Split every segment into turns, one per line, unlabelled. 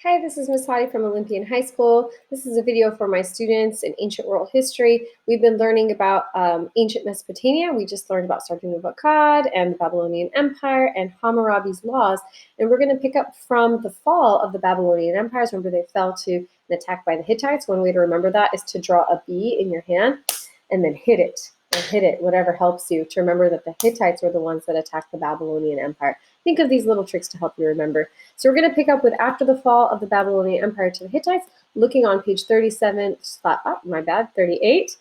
Hi, this is Miss Hadi from Olympian High School. This is a video for my students in ancient world history. We've been learning about ancient Mesopotamia. We just learned about Sardunia-Akkad and the Babylonian Empire and Hammurabi's laws. And we're going to pick up from the fall of the Babylonian empires. Remember, they fell to an attack by the Hittites. One way to remember that is to draw a B in your hand and then hit it. And hit it, whatever helps you to remember that the Hittites were the ones that attacked the Babylonian Empire. Think of these little tricks to help you remember. So we're going to pick up with after the fall of the Babylonian Empire to the Hittites, looking on page 37, 38,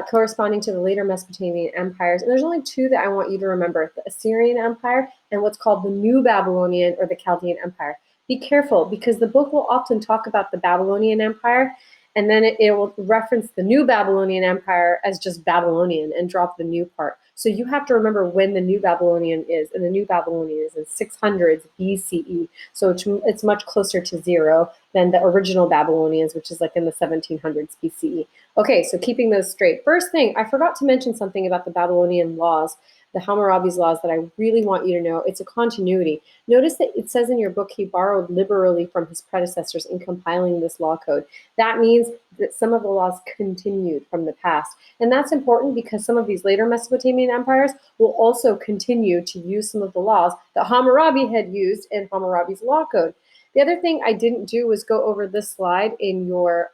corresponding to the later Mesopotamian empires. And there's only two that I want you to remember, the Assyrian Empire and what's called the New Babylonian or the Chaldean Empire. Be careful because the book will often talk about the Babylonian Empire and then it will reference the New Babylonian Empire as just Babylonian and drop the new part. So you have to remember when the New Babylonian is, and the New Babylonian is in 600s BCE. So it's much closer to zero than the original Babylonians, which is like in the 1700s BCE. Okay, so keeping those straight. First thing, I forgot to mention something about the Babylonian laws, the Hammurabi's laws, that I really want you to know. It's a continuity. Notice that it says in your book he borrowed liberally from his predecessors in compiling this law code. That means that some of the laws continued from the past. And that's important because some of these later Mesopotamian empires will also continue to use some of the laws that Hammurabi had used in Hammurabi's law code. The other thing I didn't do was go over this slide in your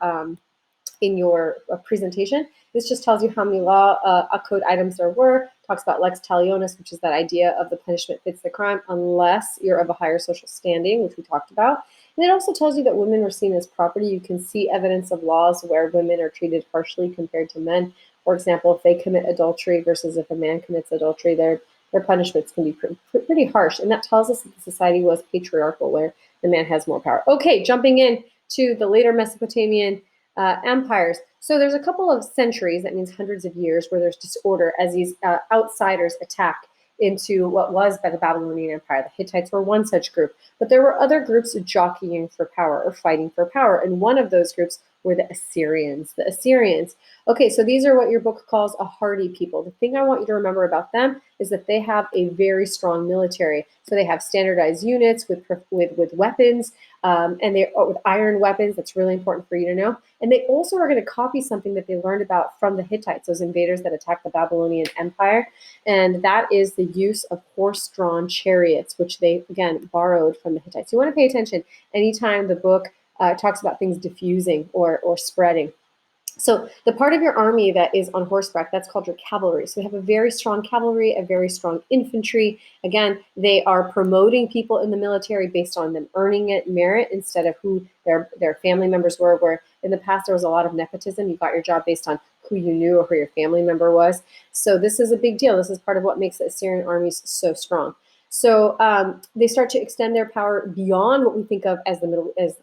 presentation. This just tells you how many law code items there were, talks about lex talionis, which is that idea of the punishment fits the crime unless you're of a higher social standing, which we talked about. And it also tells you that women were seen as property. You can see evidence of laws where women are treated harshly compared to men. For example, if they commit adultery versus if a man commits adultery, their punishments can be pretty harsh. And that tells us that the society was patriarchal, where the man has more power. Okay, jumping in to the later Mesopotamian empires. So there's a couple of centuries, that means hundreds of years, where there's disorder as these outsiders attack into what was by the Babylonian Empire. The Hittites were one such group, but there were other groups jockeying for power or fighting for power, and one of those groups were the Assyrians. The Assyrians. Okay, so these are what your book calls a hardy people. The thing I want you to remember about them is that they have a very strong military. So they have standardized units with weapons, and they with iron weapons. That's really important for you to know. And they also are going to copy something that they learned about from the Hittites, those invaders that attacked the Babylonian Empire, and that is the use of horse-drawn chariots, which they, again, borrowed from the Hittites. You want to pay attention anytime the book talks about things diffusing or spreading. So the part of your army that is on horseback, that's called your cavalry. So they have a very strong cavalry, a very strong infantry. Again, they are promoting people in the military based on them earning it, merit, instead of who their family members were, where in the past there was a lot of nepotism. You got your job based on who you knew or who your family member was. So this is a big deal. This is part of what makes the Assyrian armies so strong. So they start to extend their power beyond what we think of as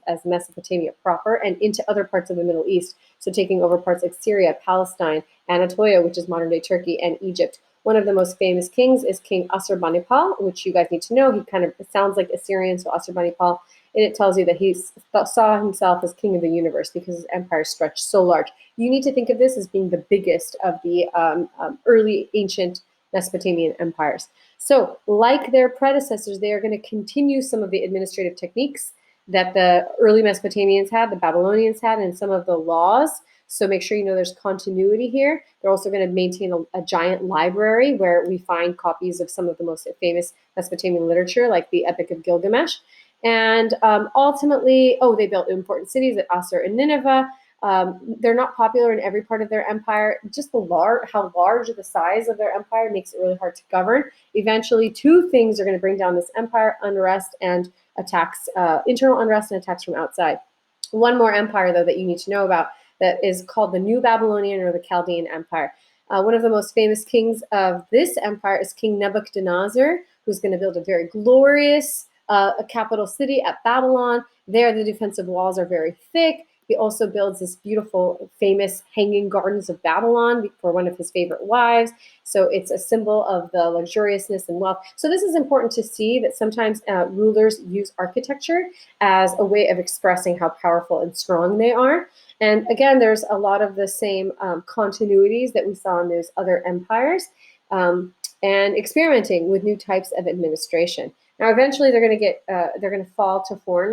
as Mesopotamia proper and into other parts of the Middle East. So taking over parts like Syria, Palestine, Anatolia, which is modern day Turkey, and Egypt. One of the most famous kings is King Assurbanipal, which you guys need to know. He kind of sounds like Assyrian, so Assurbanipal. And it tells you that he saw himself as king of the universe because his empire stretched so large. You need to think of this as being the biggest of the early ancient Mesopotamian empires. So like their predecessors, they are going to continue some of the administrative techniques that the early Mesopotamians had, the Babylonians had, and some of the laws. So make sure you know there's continuity here. They're also going to maintain a giant library where we find copies of some of the most famous Mesopotamian literature, like the Epic of Gilgamesh. And ultimately, they built important cities at Assur and Nineveh. They're not popular in every part of their empire. Just how large the size of their empire makes it really hard to govern. Eventually, two things are going to bring down this empire: unrest and attacks, internal unrest and attacks from outside. One more empire, though, that you need to know about that is called the New Babylonian or the Chaldean Empire. One of the most famous kings of this empire is King Nebuchadnezzar, who's going to build a very glorious capital city at Babylon. There, the defensive walls are very thick. He also builds this beautiful, famous Hanging Gardens of Babylon for one of his favorite wives. So it's a symbol of the luxuriousness and wealth. So this is important to see that sometimes rulers use architecture as a way of expressing how powerful and strong they are. And again, there's a lot of the same continuities that we saw in those other empires, and experimenting with new types of administration. Now, eventually, they're going to fall to foreigners.